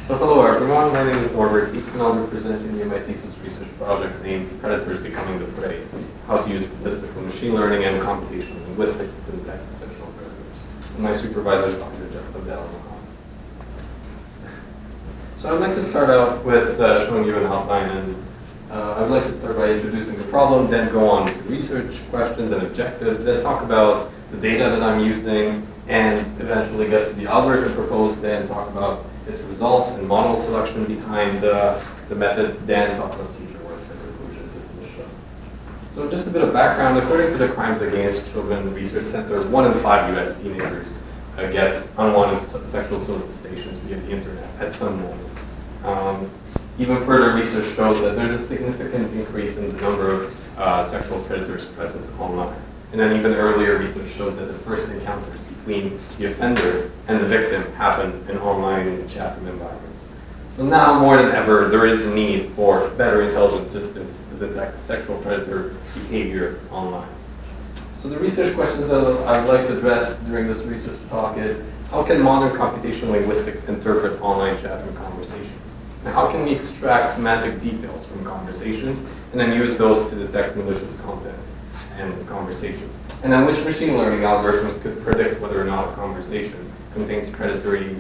So hello everyone, my name is Norbert, and I'll be presenting you my thesis research project named Predators Becoming the Prey, How to Use Statistical Machine Learning and Computational Linguistics to Detect Sexual Predators. And my supervisor is Dr. Jeff Liddell. So I'd like to start out with showing you an outline, and I'd like to start by introducing the problem, then go on to research questions and objectives, then talk about the data that I'm using, and eventually get to the algorithm proposed, then talk about its results and model selection behind the method, then talk about future works and conclusion to finish up. So just a bit of background, according to the Crimes Against Children Research Center, 1 in 5 US teenagers gets unwanted sexual solicitations via the internet at some moment. Even further research shows that there's a significant increase in the number of sexual predators present online. And then even earlier research showed that the first encounters between the offender and the victim happen in online chat room environments. So now more than ever, there is a need for better intelligent systems to detect sexual predator behavior online. So the research questions that I'd like to address during this research talk is, how can modern computational linguistics interpret online chat room conversations? And how can we extract semantic details from conversations and then use those to detect malicious content and conversations? And then which machine learning algorithms could predict whether or not a conversation contains predatory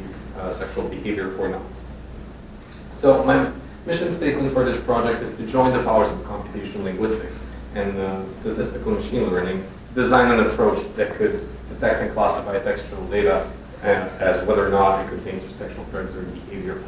sexual behavior or not? So my mission statement for this project is to join the powers of computational linguistics and statistical machine learning to design an approach that could detect and classify textual data as whether or not it contains sexual predatory behavior.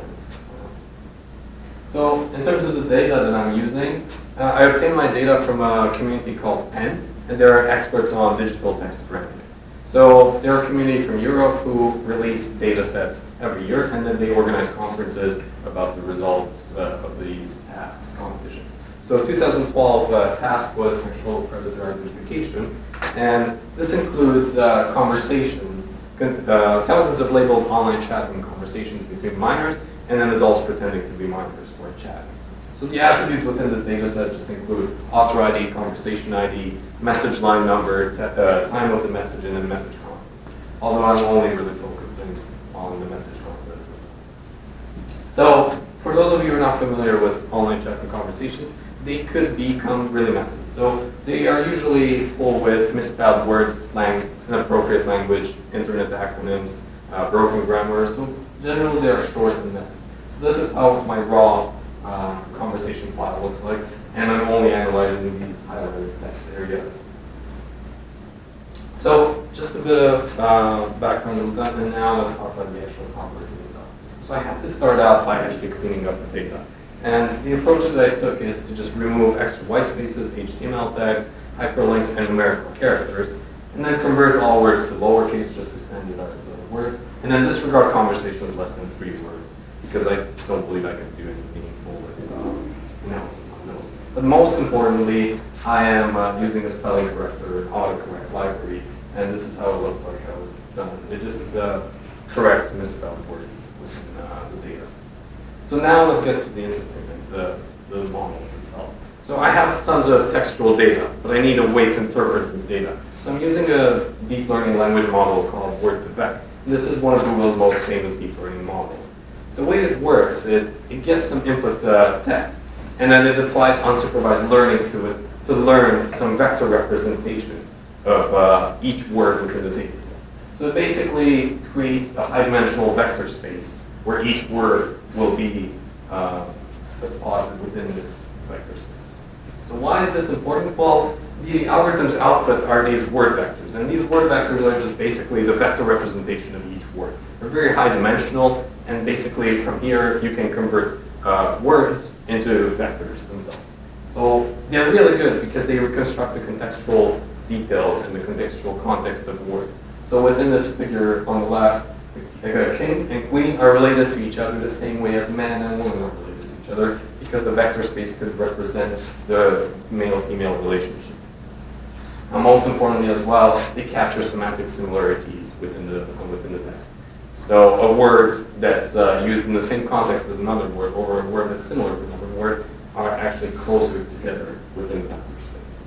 So in terms of the data that I'm using, I obtained my data from a community called PEN, and they're experts on digital text forensics. So they're a community from Europe who release data sets every year, and then they organize conferences about the results of these tasks, competitions. So 2012 task was sexual predator identification, and this includes conversations, thousands of labeled online chat room conversations between minors and then adults pretending to be minors or chatting. So the attributes within this data set just include author ID, conversation ID, message line number, time of the message, and then message content. Although I'm only really focusing on the message content. So for those of you who are not familiar with online chat room conversations, they could become really messy. So they are usually full with misspelled words, slang, inappropriate language, internet acronyms, broken grammar. So generally they are short and messy. So this is how my raw conversation file looks like, and I'm only analyzing these highlighted text areas. So just a bit of background on that, and now let's talk about the actual algorithm itself. So I have to start out by actually cleaning up the data. And the approach that I took is to just remove extra white spaces, HTML tags, hyperlinks, and numerical characters, and then convert all words to lowercase just to standardize the words, and then disregard conversations less than 3 words, because I don't believe I can do anything meaningful with analysis on those. But most importantly, I am using a spelling corrector, autocorrect library, and this is how it looks like, how it's done. It just corrects misspelled words within the data. So now let's get to the interesting things, the models itself. So I have tons of textual data, but I need a way to interpret this data. So I'm using a deep learning language model called Word2Vec. This is one of Google's most famous deep learning models. The way it works, it gets some input text, and then it applies unsupervised learning to it to learn some vector representations of each word within the data set. So it basically creates a high-dimensional vector space where each word will be a spot within this vector space. So why is this important? Well, the algorithm's output are these word vectors, and these word vectors are just basically the vector representation of each word. They're very high-dimensional, and basically from here you can convert words into vectors themselves. So they're really good because they reconstruct the contextual details and the contextual context of words. So within this figure on the left, king and queen are related to each other the same way as man and woman are related to each other, because the vector space could represent the male-female relationship. And most importantly as well, they capture semantic similarities within the text. So a word that's used in the same context as another word, or a word that's similar to another word, are actually closer together within the vector space.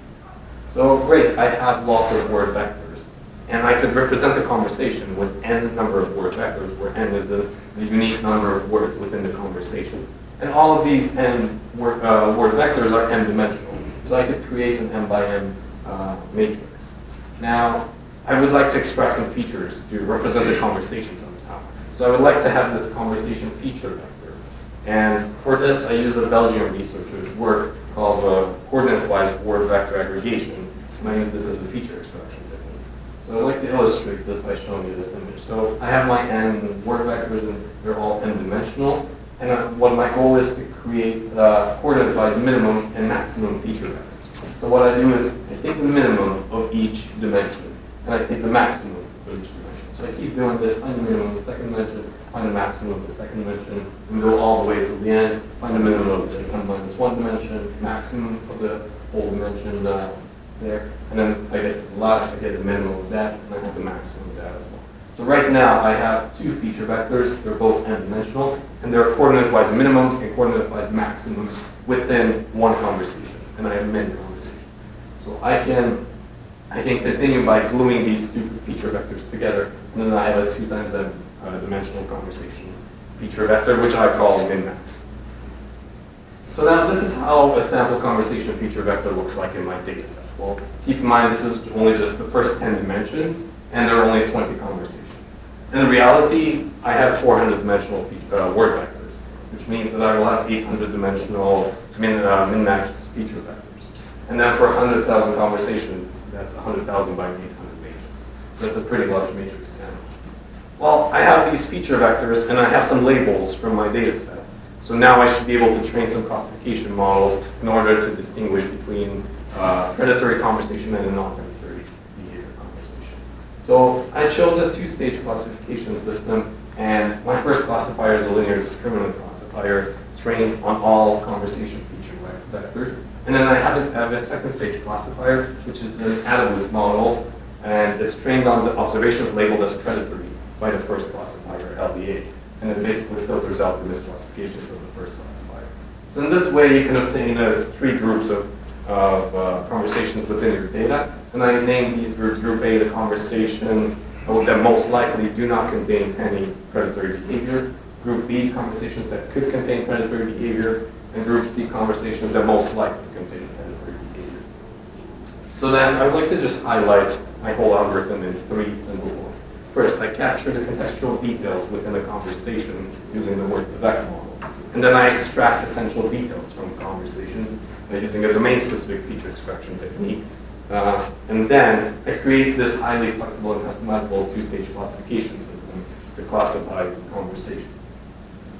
So great, I have lots of word vectors. And I could represent the conversation with n number of word vectors, where n is the unique number of words within the conversation. And all of these n word vectors are n-dimensional. So I could create an m by n matrix. Now, I would like to express some features to represent the conversation somehow. So I would like to have this conversation feature vector. And for this, I use a Belgian researcher's work called coordinate-wise word vector aggregation. And I use this as a feature extraction technique. So I'd like to illustrate this by showing you this image. So I have my n word vectors, and they're all n-dimensional. And what my goal is to create coordinate-wise minimum and maximum feature vectors. So what I do is I take the minimum of each dimension, and I take the maximum of each dimension. So I keep doing this, find the minimum of the second dimension, find the maximum of the second dimension, and go all the way to the end, find the minimum of the n-1 dimension, maximum of the whole dimension there, and then I get to the last, I get the minimum of that, and I have the maximum of that as well. So right now I have two feature vectors, they're both n-dimensional, and they're coordinate-wise minimums and coordinate-wise maximums within one conversation, and I have many conversations. So I can continue by gluing these two feature vectors together, and then I have a 2 times n dimensional conversation feature vector, which I call min-max. So now this is how a sample conversation feature vector looks like in my data set. Well, keep in mind this is only just the first 10 dimensions, and there are only 20 conversations. In reality, I have 400-dimensional word vectors, which means that I will have 800-dimensional min-max feature vectors. And then for 100,000 conversations, that's 100,000 by 800 matrix. So that's a pretty large matrix to analyze. Well, I have these feature vectors, and I have some labels from my data set. So now I should be able to train some classification models in order to distinguish between predatory conversation and a non-predatory behavior conversation. So I chose a 2-stage classification system, and my first classifier is a linear discriminant classifier trained on all conversation feature vectors. And then I have a second stage classifier, which is an Adams model, and it's trained on the observations labeled as predatory by the first classifier, LDA. And it basically filters out the misclassifications of the first classifier. So in this way, you can obtain 3 groups of conversations within your data. And I named these groups Group A, the conversation that most likely do not contain any predatory behavior. Group B, conversations that could contain predatory behavior. And Group C, conversations that most likely contain predatory behavior. So then I would like to just highlight my whole algorithm in 3 simple points. First, I capture the contextual details within a conversation using the word-to-vec model. And then I extract essential details from conversations using a domain-specific feature extraction technique. And then I create this highly flexible and customizable 2-stage classification system to classify conversations.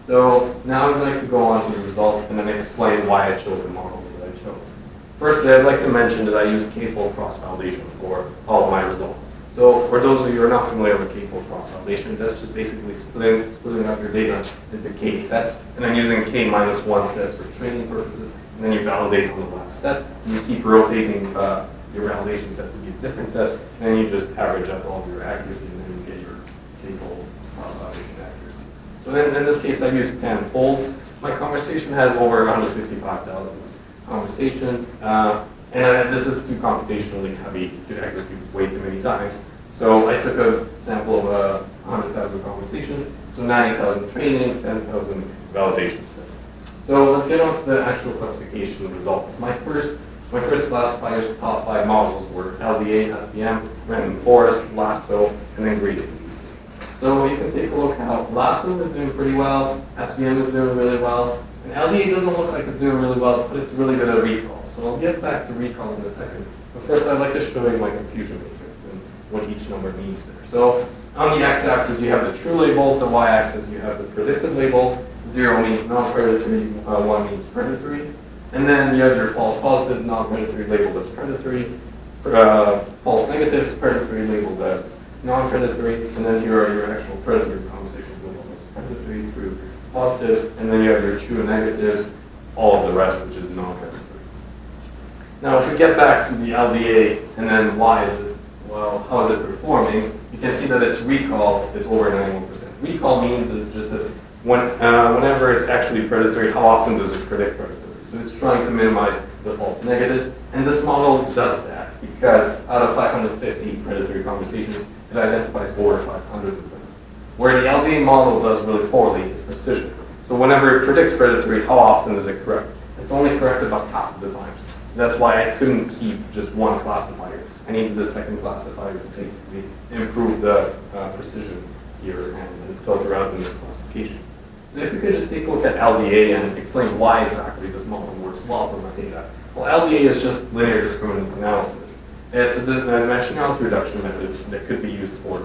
So now I'd like to go on to the results and then explain why I chose the models that I chose. Firstly, I'd like to mention that I use k-fold cross-validation for all of my results. So for those of you who are not familiar with k-fold cross-validation, that's just basically splitting up your data into k sets, and then using k-1 sets for training purposes, and then you validate on the last set, and you keep rotating your validation set to be a different set, and then you just average out all of your accuracy, and then you get your k-fold cross-validation accuracy. So in this case, I use 10 folds. My conversation has over 155,000 conversations. And this is too computationally heavy to execute way too many times. So I took a sample of 100,000 conversations, so 90,000 training, 10,000 validation set. So let's get on to the actual classification results. My first classifier's top 5 models were LDA, SVM, random forest, lasso, and then gradient. So you can take a look how lasso is doing pretty well, SVM is doing really well, and LDA doesn't look like it's doing really well, but it's really good at recall. So I'll get back to recall in a second. But first I'd like to show you my confusion matrix and what each number means there. So on the x-axis you have the true labels, the y-axis you have the predicted labels. 0 means non-predatory, 1 means predatory. And then you have your false positives, non-predatory labeled as predatory. False negatives, predatory labeled as non-predatory. And then here are your actual predatory conversations labeled as predatory through positives. And then you have your true and negatives, all of the rest, which is non-predatory. Now, if we get back to the LDA, and then why is it, well, how is it performing? You can see that its recall is over 91%. Recall means is just that whenever it's actually predatory, how often does it predict predatory? So it's trying to minimize the false negatives, and this model does that. because out of 550 predatory conversations, it identifies over 500 of them. Where the LDA model does really poorly is precision. So whenever it predicts predatory, how often is it correct? It's only correct about half of the times. So that's why I couldn't keep just one classifier. I needed the second classifier to basically improve the precision here and filter out the misclassifications. So if we could just take a look at LDA and explain why exactly this model works well for my data. Well, LDA is just linear discriminant analysis. It's a dimensionality reduction method that could be used for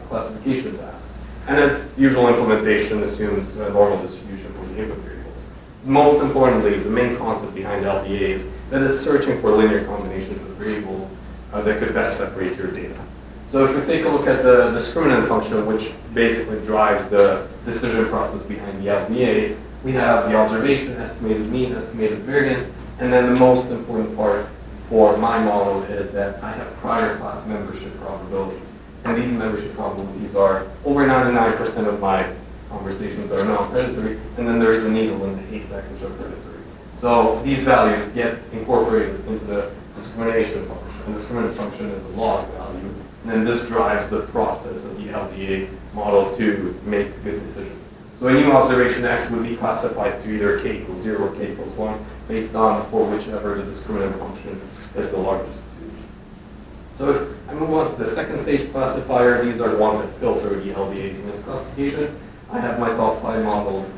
classification tasks. And its usual implementation assumes a normal distribution for the input variables. Most importantly, the main concept behind LDA is that it's searching for linear combinations of variables that could best separate your data. So if we take a look at the discriminant function, which basically drives the decision process behind the LDA, we have the observation, estimated mean, estimated variance, and then the most important part for my model is that I have prior class membership probabilities. And these membership probabilities are over 99% of my conversations are non-predatory, and then there's the needle in the haystack which are predatory. So these values get incorporated into the discrimination function. And the discriminant function is a log value, and then this drives the process of the LDA model to make good decisions. So a new observation X would be classified to either k equals 0 or k equals 1, based on for whichever the discriminant function is the largest. So if I move on to the second stage classifier, these are the ones that filter the LDA's misclassifications. I have my top 5 models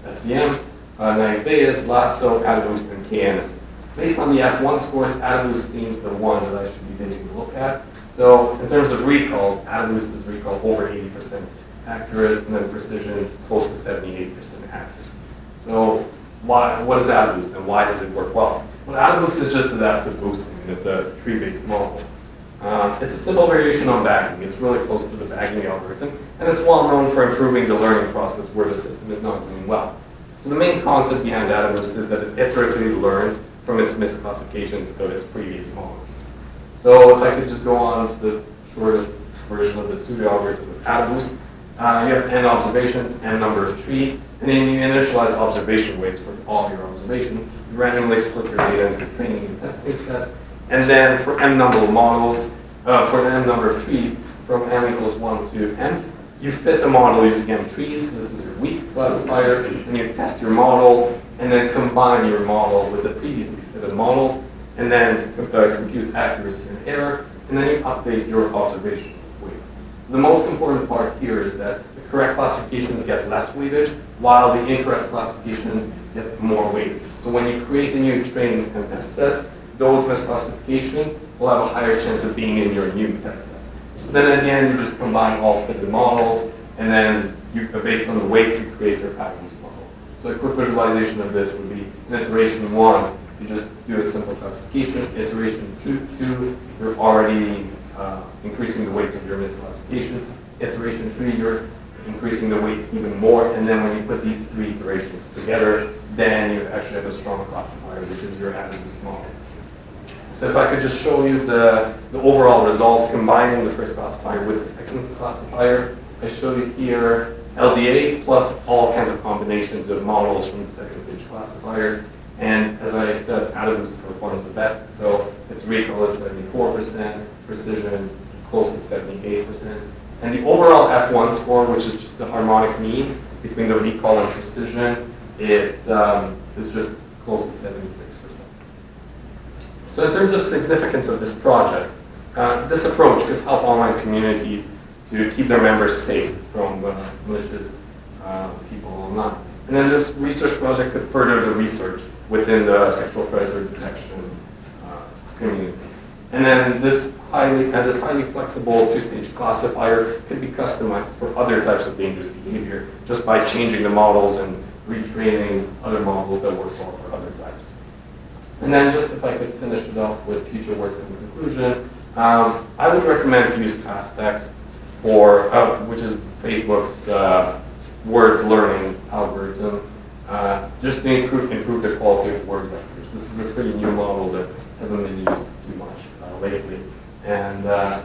as SVM, naive Bayes, Lasso, AdaBoost, and KNN. Based on the F1 scores, AdaBoost seems the one that I should be taking a look at. So in terms of recall, AdaBoost is recall over 80% accurate, and then precision close to 78% accurate. So what is AdaBoost, and why does it work well? Well, AdaBoost is just adaptive boosting, and it's a tree-based model. It's a simple variation on bagging. It's really close to the bagging algorithm, and it's well known for improving the learning process where the system is not doing well. So the main concept behind AdaBoost is that it iteratively learns from its misclassifications of its previous models. So if I could just go on to the shortest version of the pseudo algorithm with AdaBoost, you have n observations, n number of trees, and then you initialize observation weights for all your observations. You randomly split your data into training and testing sets, and then for n number of models, for an n number of trees, from n equals 1 to n, you fit the model using m trees. This is your weak classifier, and you test your model, and then combine your model with the previously fitted models, and then compute accuracy and error, and then you update your observation weights. So the most important part here is that the correct classifications get less weightage, while the incorrect classifications get more weightage. So when you create a new training and test set, those misclassifications will have a higher chance of being in your new test set. So then again, you just combine all fitted models, and then based on the weights, you create your pattern model. So a quick visualization of this would be in iteration 1, you just do a simple classification. Iteration 2, you're already increasing the weights of your misclassifications. Iteration 3, you're increasing the weights even more, and then when you put these 3 iterations together, then you actually have a strong classifier, which is your AdaBoost model. So if I could just show you the overall results combining the first classifier with the second classifier, I show you here LDA plus all kinds of combinations of models from the second stage classifier. And as I said, AdaBoost performs the best. So its recall is 74%, precision close to 78%. And the overall F1 score, which is just the harmonic mean between the recall and precision, it's just close to 76%. So in terms of significance of this project, this approach could help online communities to keep their members safe from malicious people online. And then this research project could further the research within the sexual predator detection community. And then this highly flexible two-stage classifier could be customized for other types of dangerous behavior just by changing the models and retraining other models that work well for other types. And then just if I could finish it off with future works in conclusion, I would recommend to use fast text for, which is Facebook's word learning algorithm, just to improve the quality of word vectors. This is a pretty new model that hasn't been used too much lately. And the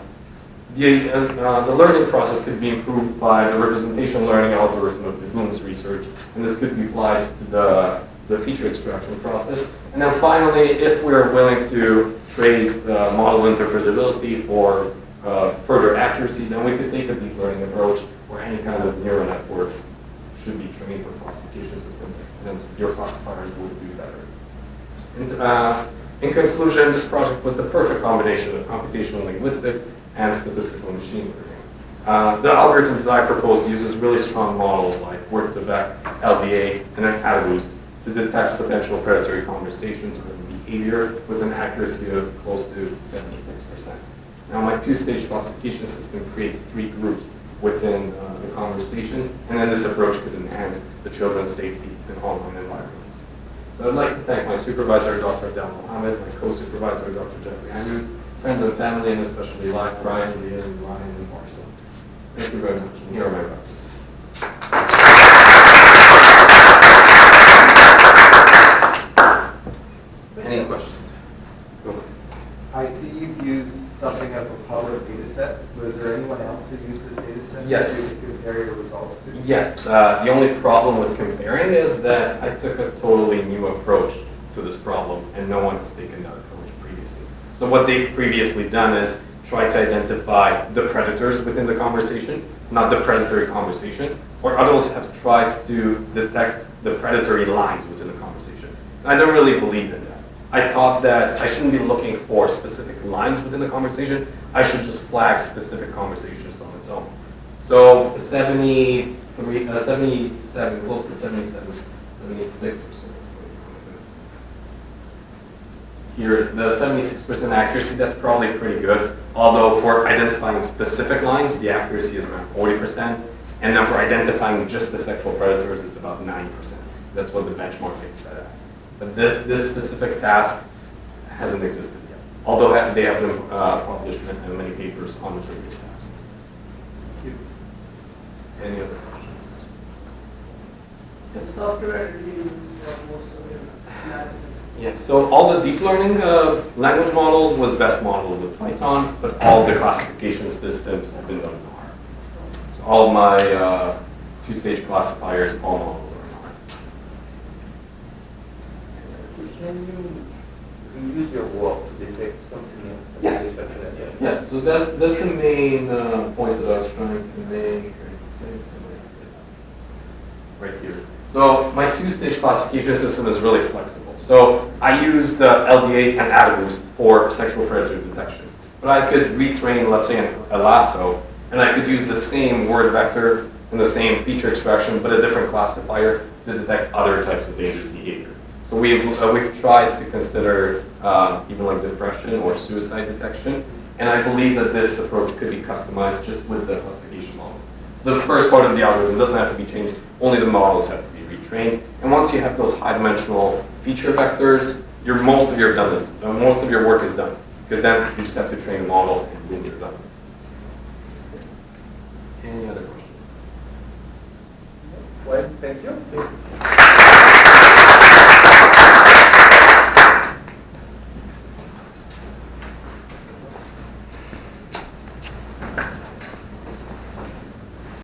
learning process could be improved by the representation learning algorithm of the Bloom's research, and this could be applied to the the feature extraction process. And then finally, if we're willing to trade model interpretability for further accuracy, then we could take a deep learning approach where any kind of neural network should be trained for classification systems, and your classifiers would do better. And, in conclusion, this project was the perfect combination of computational linguistics and statistical machine learning. The algorithm that I proposed uses really strong models like word-to-vec, LVA, and then AdaBoost to detect potential predatory conversations or behavior with an accuracy of close to 76%. Now, my two-stage classification system creates 3 groups within the conversations, and then this approach could enhance the children's safety in online environments. So I'd like to thank my supervisor, Dr. Abdel Mohammed, my co-supervisor, Dr. Jeffrey Andrews, friends and family, and especially Ryan, Leah, Ryan, and Marcel. Thank you very much, and here are my references. Any questions? Go ahead. I see you've used something of a public data set. Was there anyone else who used this data set? Yes. To compare your results to? Yes. The only problem with comparing is that I took a totally new approach to this problem, and no one has taken that approach previously. So what they've previously done is try to identify the predators within the conversation, not the predatory conversation, or others have tried to detect the predatory lines within the conversation. I don't really believe in that. I thought that I shouldn't be looking for specific lines within the conversation. I should just flag specific conversations on its own. So 73, 77, close to 77, 76%. Here, the 76% accuracy, that's probably pretty good. Although for identifying specific lines, the accuracy is around 40%. And then for identifying just the sexual predators, it's about 90%. That's what the benchmark is set at. But this specific task hasn't existed yet, although they have been published in many papers on the previous tasks. Thank you. Any other questions? The software you use for most of your analysis. Yeah, so all the deep learning language models was best modeled with Python, but all the classification systems have been done in R. So all of my two-stage classifiers, all models are in R. Can you use your work to detect something else? Yes. Yes, so that's the main point that I was trying to make. Right here. So my two-stage classification system is really flexible. So I used LDA and AdaBoost for sexual predator detection. But I could retrain, let's say, a lasso, and I could use the same word vector and the same feature extraction, but a different classifier to detect other types of dangerous behavior. So we've tried to consider even like depression or suicide detection, and I believe that this approach could be customized just with the classification model. So the first part of the algorithm doesn't have to be changed, only the models have to be retrained. And once you have those high-dimensional feature vectors, most of your work is done, because then you just have to train a model and boom, you're done. Any other questions? Well, thank you.